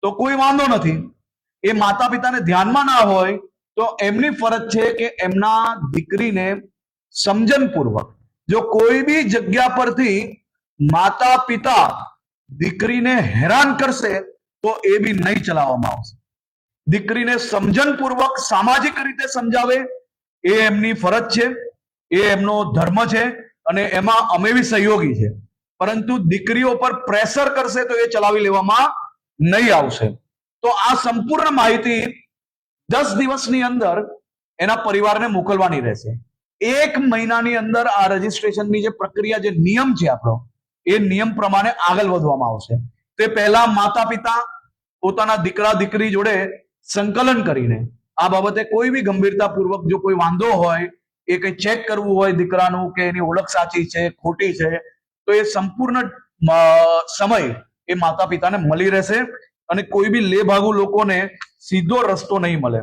તો કોઈ વાંધો નથી. એ માતા પિતાને ધ્યાનમાં ના હોય તો એમની ફરજ છે કે એમના દીકરીને સમજણપૂર્વક, જો કોઈ બી જગ્યા પરથી માતા પિતા દીકરીને હેરાન કરશે તો એ બી નહીં ચલાવવામાં આવશે. દીકરીને સમજણપૂર્વક સામાજિક રીતે સમજાવે એ એમની ફરજ છે, એ એમનો ધર્મ છે અને એમાં અમે બી સહયોગી છે. પરંતુ દીકરીઓ પર પ્રેશર કરશે તો એ ચલાવી લેવામાં નહીં આવશે. તો આ સંપૂર્ણ માહિતી 10 દિવસની અંદર એના પરિવારને મોકલવાની રહેશે. 1 મહિનાની અંદર આ રજીસ્ટ્રેશનની જે પ્રક્રિયા, જે નિયમ છે આપણો, એ નિયમ પ્રમાણે આગળ વધવામાં આવશે. તે પહેલા માતા પિતા પોતાના દીકરા દીકરી જોડે સંકલન કરીને આ બાબતે કોઈ બી ગંભીરતાપૂર્વક જો કોઈ વાંધો હોય, એ કંઈ ચેક કરવું હોય દીકરાનું કે એની ઓળખ સાચી છે ખોટી છે, તો એ સંપૂર્ણ સમય એ માતા પિતાને મળી રહેશે અને કોઈ બી લેભાગુ લોકોને સીધો રસ્તો નહીં મળે.